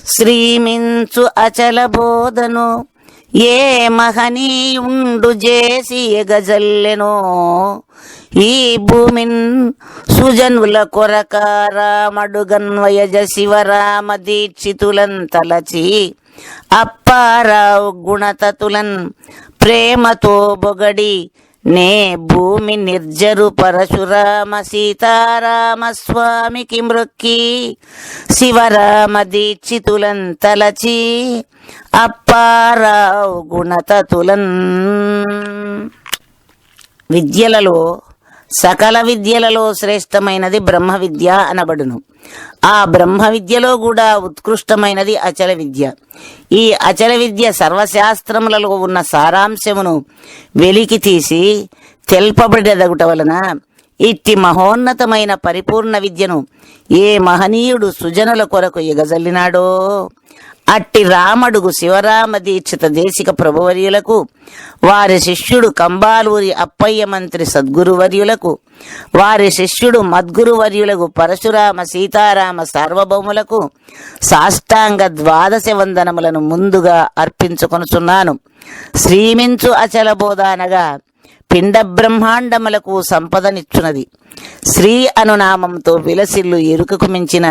శ్రీమించు అచల బోధను ఏ మహనీయుండు చేసి ఎగజల్లెనో ఈ భూమిన్ సుజనుల కొరకారామడుగన్వయజ శివరామ దీక్షితులన్ తలచి అప్పారావు గుణతతులన్ ప్రేమతో బొగడి నే భూమి నిర్జరు పరశురామ సీతారామ స్వామికి మృక్కి శివరామ దీక్షితులన్ తలచి అప్పారావు గుణతతులన్. విద్యలలో సకల విద్యలలో శ్రేష్టమైనది బ్రహ్మ విద్య అనబడును. ఆ బ్రహ్మ విద్యలో కూడా ఉత్కృష్టమైనది అచల విద్య. ఈ అచల విద్య సర్వశాస్త్రములలో ఉన్న సారాంశమును వెలికి తీసి తెల్పబడదగుట వలన ఇట్టి మహోన్నతమైన పరిపూర్ణ విద్యను ఏ మహనీయుడు సుజనుల కొరకు ఎగజల్లినాడో అట్టి రామడుగు శివరామ దీక్షిత దేశిక ప్రభువర్యులకు, వారి శిష్యుడు కంబాలూరి అప్పయ్య మంత్రి సద్గురువర్యులకు, వారి శిష్యుడు మద్గురువర్యులకు పరశురామ సీతారామ సార్వభౌములకు సాష్టాంగ ద్వాదశ వందనములను ముందుగా అర్పించుకొనుచున్నాను. శ్రీమించు అచల బోధ అనగా పిండ బ్రహ్మాండములకు సంపదనిచ్చున్నది. శ్రీ అనునామంతో విలసిల్లు ఎరుకకు మించిన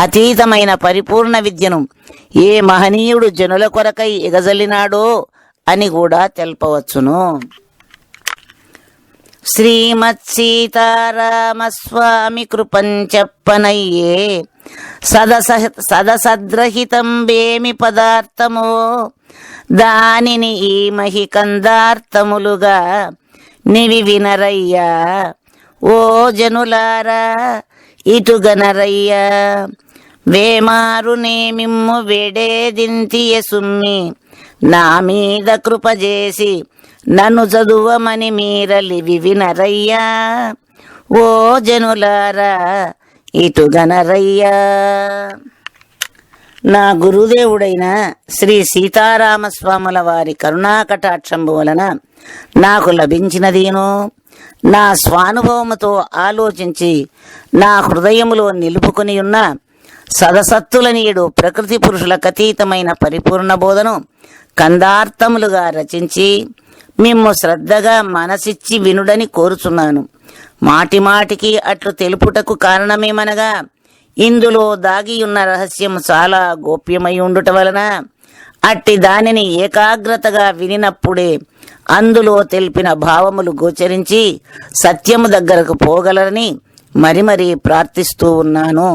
అతీతమైన పరిపూర్ణ విద్యను ఏ మహనీయుడు జనుల కొరకై ఎగజల్లినాడో అని కూడా తెల్పవచ్చును. శ్రీమత్ సీతారామస్వామి కృపంచెప్పనయ్యే సదసద్రహితం వేమి పదార్థమో దానిని ఈ మహికందార్థములుగా నివి వినరయ్యా ఓ జనులారా ఇటుగనరయ్యా. వేమారు నేమిమ్ము వేడేదింతియ సుమ్మి నా మీద కృప చేసి నన్ను చదువమని మీరలివి వినరయ్యా ఓ జనులారా ఇటుగనరయ్యా. నా గురుదేవుడైన శ్రీ సీతారామస్వాముల వారి కరుణాకటాక్షంబు వలన నాకు లభించినదేనో నా స్వానుభవముతో ఆలోచించి నా హృదయములో నిలుపుకొని ఉన్న సదసత్తులనీయుడు ప్రకృతి పురుషులకు అతీతమైన పరిపూర్ణ బోధను కందార్థములుగా రచించి మిమ్ము శ్రద్ధగా మనసిచ్చి వినుడని కోరుచున్నాను. మాటి మాటికి అట్లు తెలుపుటకు కారణమేమనగా ఇందులో దాగియున్న రహస్యం చాలా గోప్యమై ఉండుట వలన అట్టి దానిని ఏకాగ్రతగా వినినప్పుడే అందులో తెలిపిన భావములు గోచరించి సత్యము దగ్గరకు పోగలరని మరి ప్రార్థిస్తూ ఉన్నాను.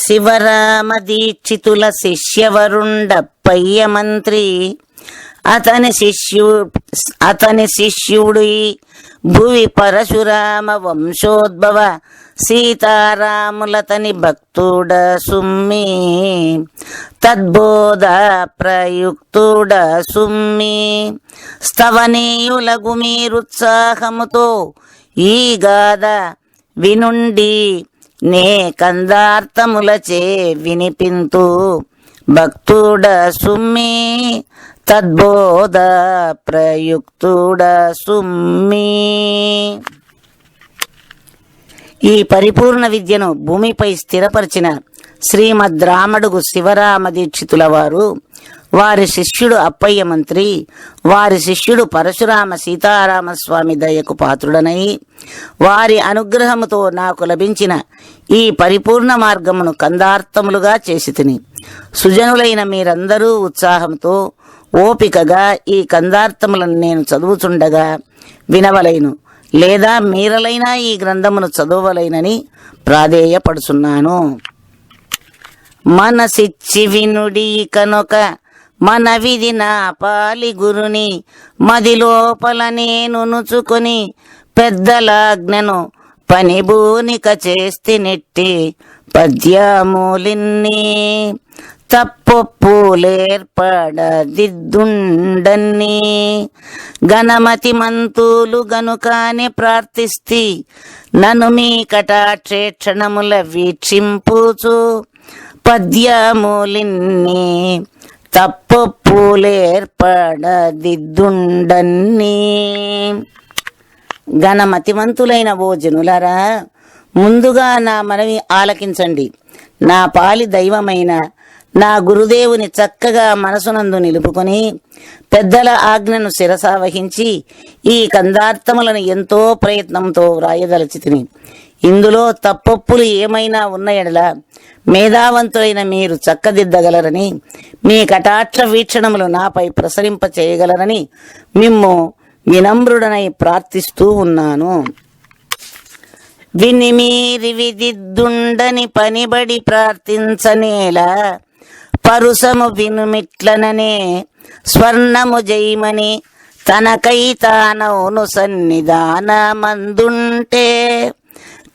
శివరామ దీక్షితుల శిష్యవరుండప్పయ్య మంత్రి అతని శిష్యుడు భువి పరశురామ వంశోద్భవ సీతారాములతని భక్తుడ సుమ్మి తద్బోధ ప్రయుక్తుడ సుమ్మి స్తవనీయులగు మీరుత్సాహముతో ఈ గాథ వినుండి నే కందార్థములచే వినిపింతు భక్తుడ సుమ్మి తద్బోధ ప్రయుక్తుడ సుమ్మి. ఈ పరిపూర్ణ విద్యను భూమిపై స్థిరపరిచిన శ్రీమద్ రామడుగు శివరామ దీక్షితుల వారు, వారి శిష్యుడు అప్పయ్య మంత్రి, వారి శిష్యుడు పరశురామ సీతారామస్వామి దయకు పాత్రుడనై వారి అనుగ్రహముతో నాకు లభించిన ఈ పరిపూర్ణ మార్గమును కందార్థములుగా చేసి తిని సుజనులైన మీరందరూ ఉత్సాహంతో ఓపికగా ఈ కందార్థములను నేను చదువుచుండగా వినవలైను, లేదా మీరలైనా ఈ గ్రంథమును చదవలైనని ప్రాధేయపడుచున్నాను. మనసిచ్చి వినుడి కనుక మనవిది నా పాలి గురుని మదిలోపల నేను నుచుకొని పెద్దలాజ్ఞను పనిబూనిక చేస్తే నెట్టి పద్యమూలిన్ని తప్పొప్పులేర్పడదిద్దుండన్ని గణమతి మంతులు గనుకానే ప్రార్థిస్తి నన్ను మీ కటాక్షేక్షణముల వీక్షింపుచు పద్యమూలిన్ని తప్పొప్పులేర్పడదిద్దుండన్ని. గణమతిమంతులైన ఓ జనులారా, ముందుగా నా మనవి ఆలకించండి. నా పాలి దైవమైన నా గురుదేవుని చక్కగా మనసునందు నిలుపుకొని పెద్దల ఆజ్ఞను శిరసావహించి ఈ కందార్థములను ఎంతో ప్రయత్నంతో వ్రాయదలచితిని. ఇందులో తప్పొప్పులు ఏమైనా ఉన్న ఎడల మేధావంతులైన మీరు చక్కదిద్దగలరని, మీ కటాక్ష వీక్షణములు నాపై ప్రసరింప చేయగలరని మిమ్ము వినమ్రుడనై ప్రార్థిస్తూ ఉన్నాను. విని మీరి విదిద్దుండని పనిబడి ప్రార్థించనేలా పరుసము వినుమిట్లననే స్వర్ణము జైమని తనకై తానవును సన్నిధానమందుంటే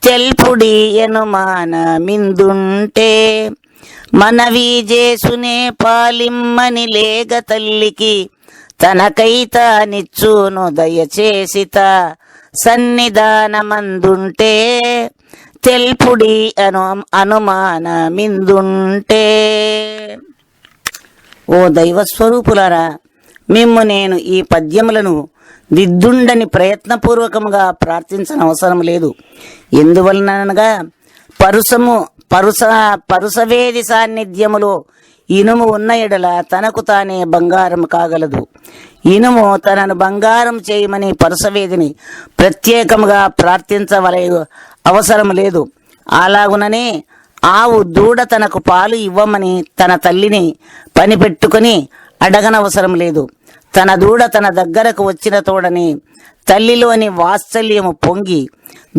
తెల్పుడి ఎనుమాన మిందుంటే మనవి చేసునే పాలిమ్మని లేగ తల్లికి తనకై తానిచ్చును దయచేసిత సన్నిధానమందుంటే తెల్పుడి అనుమాన మిందుంటే. ఓ దైవస్వరూపులారా, మిమ్ము నేను ఈ పద్యములను దిద్దుండని ప్రయత్నపూర్వకంగా ప్రార్థించనవసరం లేదు. ఎందువలనగా పరుసవేది సాన్నిధ్యములో ఇనుము ఉన్న ఎడల తనకు తానే బంగారం కాగలదు. ఇనుము తనను బంగారం చేయమని పరుసవేదిని ప్రత్యేకముగా ప్రార్థించవలే అవసరం లేదు. అలాగుననే ఆవు దూడ తనకు పాలు ఇవ్వమని తన తల్లిని పనిపెట్టుకుని అడగనవసరం లేదు. తన దూడ తన దగ్గరకు వచ్చిన తోడని తల్లిలోని వాత్సల్యము పొంగి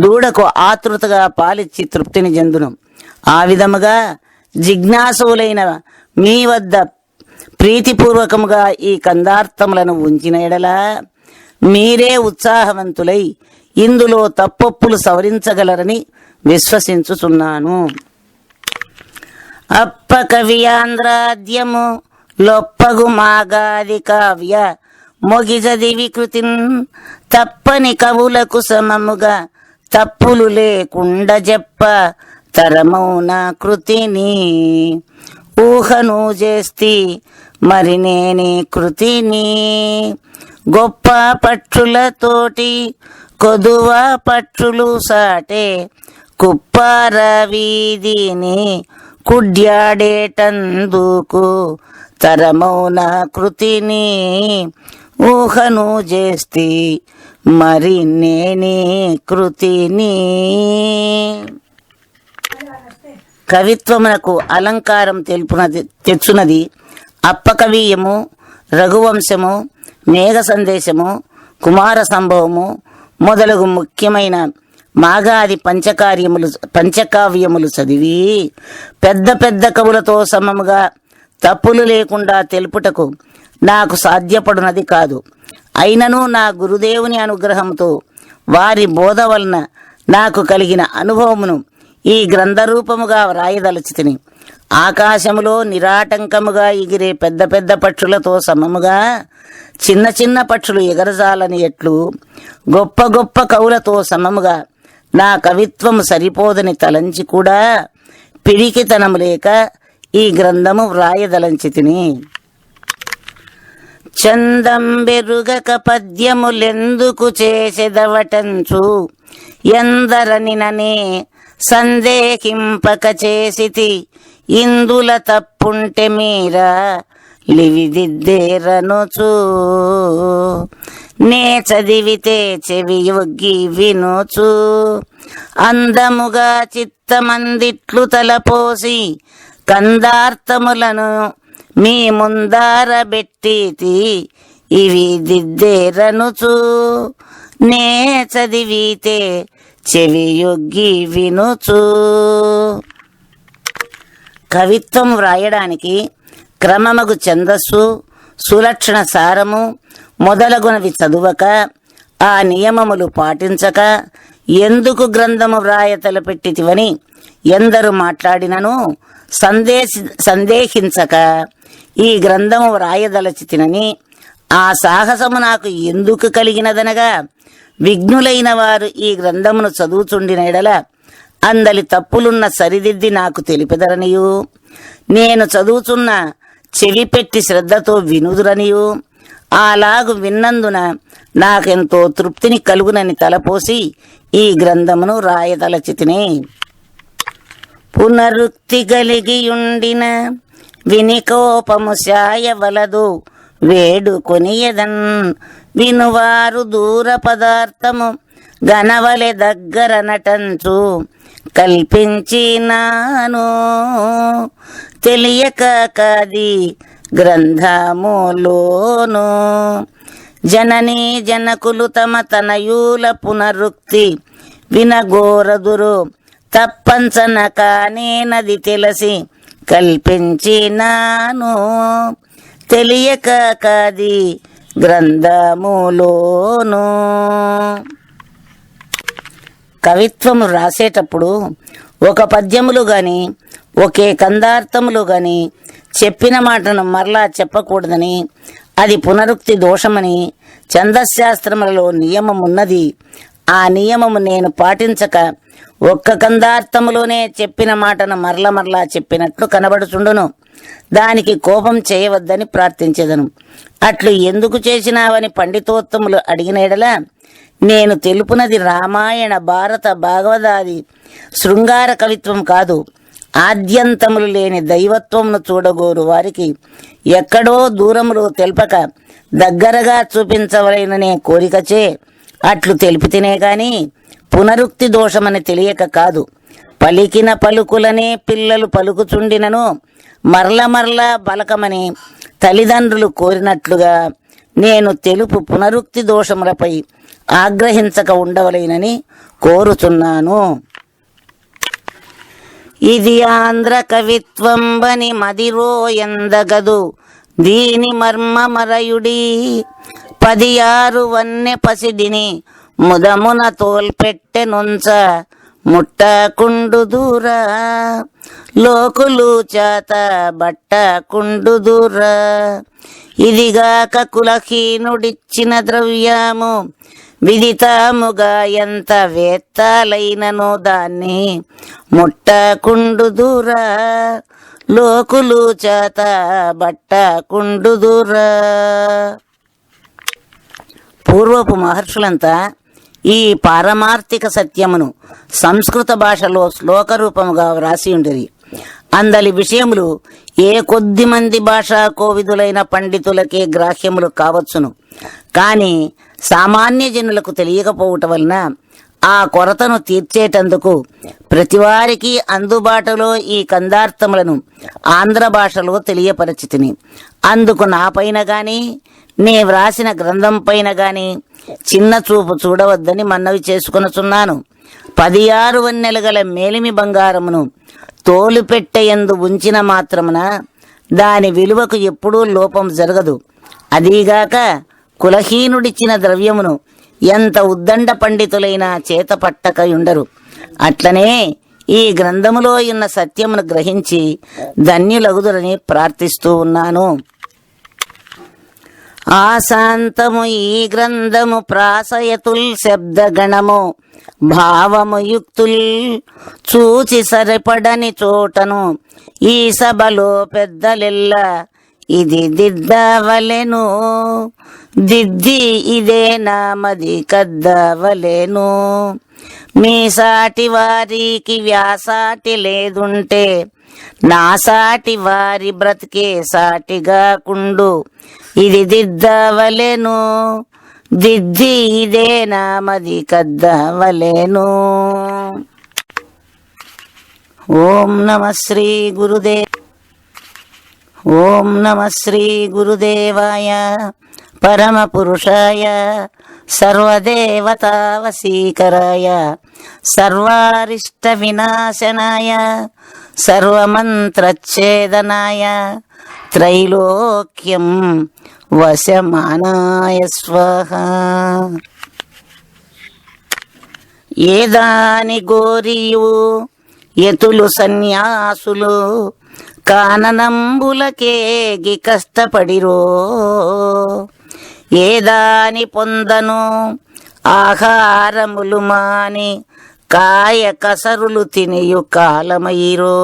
దూడకు ఆతృతగా పాలిచ్చి తృప్తిని చెందును. ఆ విధముగా జిజ్ఞాసువులైన మీ వద్ద ప్రీతిపూర్వకముగా ఈ కందార్థములను ఉంచిన ఎడల మీరే ఉత్సాహవంతులై ఇందులో తప్పొప్పులు సవరించగలరని విశ్వసించుచున్నాను. అప్ప కవియాంధ్రాద్యము లొప్పగు మాగాది కావ్య మొగిజది వికృతిన్ తప్పని కవులకు సమముగా తప్పులు లేకుండా చెప్ప తరమౌన కృతిని ఊహను చేస్తి మరి నేని కృతిని గొప్ప పక్షులతోటి కొదువ పక్షులు సాటే కుప్పార వీధిని కుడ్యాడేటందుకు తరమౌన కృతిని ఊహను చేస్తి మరి నేని కృతిని. కవిత్వమునకు అలంకారం తెచ్చునది అప్పకవీయము, రఘువంశము, మేఘ సందేశము, కుమార సంభవము మొదలగు ముఖ్యమైన మాగాది పంచకావ్యములు చదివి పెద్ద పెద్ద కవులతో సమముగా తప్పులు లేకుండా తెలుపుటకు నాకు సాధ్యపడునది కాదు. అయినను నా గురుదేవుని అనుగ్రహంతో వారి బోధ వలన నాకు కలిగిన అనుభవమును ఈ గ్రంథరూపముగా వ్రాయదలచితిని. ఆకాశములో నిరాటంకముగా ఎగిరే పెద్ద పెద్ద పక్షులతో సమముగా చిన్న చిన్న పక్షులు ఎగరజాలని ఎట్లు గొప్ప గొప్ప కవులతో సమముగా నా కవిత్వము సరిపోదని తలంచి కూడా పిడికితనము లేక ఈ గ్రంథము వ్రాయదలంచితిని. చందంబెరుగక పద్యములెందుకు చేసెదవటంచు ఎందరనిననే సందేహింపక చేసితి ఇందుల తప్పుంటే మీరా లివిదిద్దేరనుచు నే చదివితే చెవి ఒగ్గి వినుచు అందముగా చిత్తమందిట్లు తలపోసి కందార్థములను మీ ముందారబెట్టితి ఇవి దిద్దేరనుచు నే చదివితే చెవియొగ్గి వినుచు. కవిత్వం వ్రాయడానికి క్రమమగు ఛందస్సు, సులక్షణ సారము మొదలగునవి చదువక ఆ నియమములు పాటించక ఎందుకు గ్రంథము వ్రాయ తలపెట్టితివని ఎందరు మాట్లాడినను సందేహించక ఈ గ్రంథము వ్రాయదలచితినని ఆ సాహసము నాకు ఎందుకు కలిగినదనగా విఘ్నులైన వారు ఈ గ్రంథమును చదువుచుండిన ఎడల అందలి తప్పులున్న సరిదిద్ది నాకు తెలిపెదరనియు నేను చదువుచున్న చెవి పెట్టి శ్రద్ధతో వినుదురనియు అలాగు విన్నందున నాకెంతో తృప్తిని కలుగునని తలపోసి ఈ గ్రంథమును రాయదలచితిని. పునరుక్తి కలిగియుండిన వినికోపము శాయవలదు వేడుకొనియదన్ వినువారు దూర పదార్థము గనవలె దగ్గర నటంచు కల్పించినాను తెలియక కాది గ్రంథములోను జననీ జనకులు తమ తనయూల పునరుక్తి వినగోరదురు తప్పంచన కానేనది తెలిసి కల్పించినాను తెలియక కాది గ్రంథములోను. కవిత్వము రాసేటప్పుడు ఒక పద్యములు గాని ఒకే కందార్థములు గాని చెప్పిన మాటను మరలా చెప్పకూడదని, అది పునరుక్తి దోషమని ఛందశాస్త్రములలో నియమమున్నది. ఆ నియమము నేను పాటించక ఒక్క కందార్థములోనే చెప్పిన మాటను మరలా చెప్పినట్లు కనబడుచుండును. దానికి కోపం చేయవద్దని ప్రార్థించెదను. అట్లు ఎందుకు చేసినావని పండితోత్తములు అడిగిన ఎడల, నేను తెలుపునది రామాయణ భారత భాగవదాది శృంగార కవిత్వం కాదు, ఆద్యంతములు లేని దైవత్వమును చూడగోరు వారికి ఎక్కడో దూరములో తెలపక దగ్గరగా చూపించవలెననే కోరికచే అట్లు తెలిపితేనే గాని పునరుక్తి దోషమని తెలియక కాదు. పలికిన పలుకులనే పిల్లలు పలుకుచుండినను మరల పలకమని తల్లిదండ్రులు కోరినట్లుగా నేను తెలుపు పునరుక్తి దోషములపై ఆగ్రహించక ఉండవలేనని కోరుచున్నాను. ఇది ఆంధ్ర కవిత్వంబని మదిరో ఎందగదు దీని మర్మమరయుడి 16 వన్నె పసిడిని ముదమున తోల్పెట్టెనుంచ ముట్టకుండుదురా లోకులు చేత బట్టకుండుదురా. ఇదిగాక కులహీనుడిచ్చిన ద్రవ్యము విదితముగా ఎంత వేత్తాలైనను దాన్ని ముట్టకుండుదురా లోకులు చేత బట్టకుండుదురా. పూర్వపు మహర్షులంతా ఈ పారమార్థిక సత్యమును సంస్కృత భాషలో శ్లోక రూపముగా వ్రాసి ఉండిరి. అందలి విషయములు ఏ కొద్ది మంది భాషా కోవిదులైన పండితులకే గ్రాహ్యములు కావచ్చును. కాని సామాన్య జనులకు తెలియకపోవటం వలన ఆ కొరతను తీర్చేటందుకు ప్రతివారికి అందుబాటులో ఈ కందార్థములను ఆంధ్ర భాషలో తెలియపరచితిని. అందుకు నాపైన గాని నే వ్రాసిన గ్రంథం పైన గాని చిన్న చూపు చూడవద్దని మన్నవి చేసుకొనుచున్నాను. 16 వన్నెలు గల మేలిమి బంగారమును తోలుపెట్టెయందు ఉంచిన మాత్రమున దాని విలువకు ఎప్పుడూ లోపం జరగదు. అదీగాక కులహీనుడిచ్చిన ద్రవ్యమును ఎంత ఉద్దండ పండితులైనా చేత పట్టకయుండరు. అట్లనే ఈ గ్రంథములో ఉన్న సత్యమును గ్రహించి ధన్యులగుదురని ప్రార్థిస్తూ ఉన్నాను. ఆశాంతము ఈ గ్రంథము ప్రాసయతుల్ శబ్దగణము భావము యుక్తుల్ చూచి సరిపడని చోటను ఈ సభలో పెద్దలెల్ల ఇది దిద్దవలెను దిద్ది ఇదే నామది కద్దవలెను. మీ సాటి వారికి వ్యాసాటి లేదుంటే నా సాటి వారి బ్రతికే సాటిగా కుండు ఇది దిద్దవలెను దిద్ది ఇదే నామది కద్దవలెను. ఓం నమః శ్రీ గురుదేవ. ఓం నమః శ్రీ గురుదేవాయ పరమ పురుషాయ సర్వదేవతావసీకరాయ సర్వారిష్ట వినాశనాయ సర్వమంత్రచ్ఛేదనాయ త్రైలోక్యం వశమానాయ స్వాహ. ఏదాని గోరియు యతులు సన్యాసులు కాననంబులకేగి కష్టపడిరో ఏదాని పొందను ఆహారములు మాని కాయ కసరులు తినియు కాలమయిరో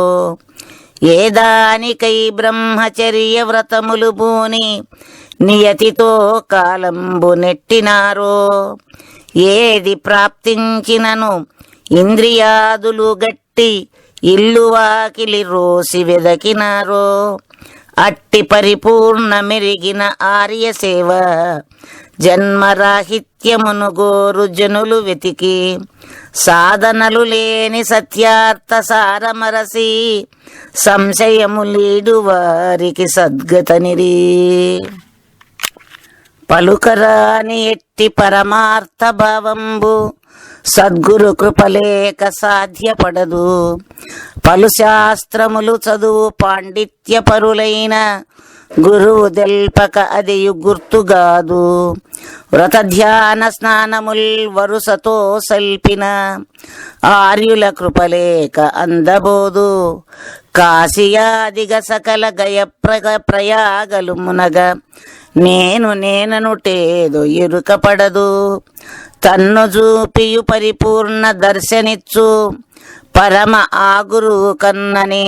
ఏదానికై బ్రహ్మచర్య వ్రతములు బూని నియతితో కాలంబు నెట్టినారో ఏది ప్రాప్తించినను ఇంద్రియాదులు గట్టి ఇల్లు వాకిలి రోసి వెదకినారో అట్టి పరిపూర్ణ మెరిగిన ఆర్య సేవ జన్మరాహిత్యమును గోరు జనులు వెతికి సాధనలు లేని సత్యార్థ సారమరసి సంశయము లీడు వారికి సద్గతనిరి పలుకరాని ఎట్టి పరమార్థ భావంబు సద్గురు కృపలేక సాధ్యపడదు పలు శాస్త్రములు చదువు పాండిత్య పరులైన గురువు దెల్పక అదియు గుర్తుగాదు వ్రత ధ్యాన స్నానముల్ వరుసతో సల్పిన ఆర్యుల కృపలేక అందబోదు కాశియాదిగ సకల గయ ప్రయాగలు మునగ నేననుటేదో ఎరుకపడదు తన్ను చూపియు పరిపూర్ణ దర్శనిచ్చు పరమ ఆ గురువు కన్ననే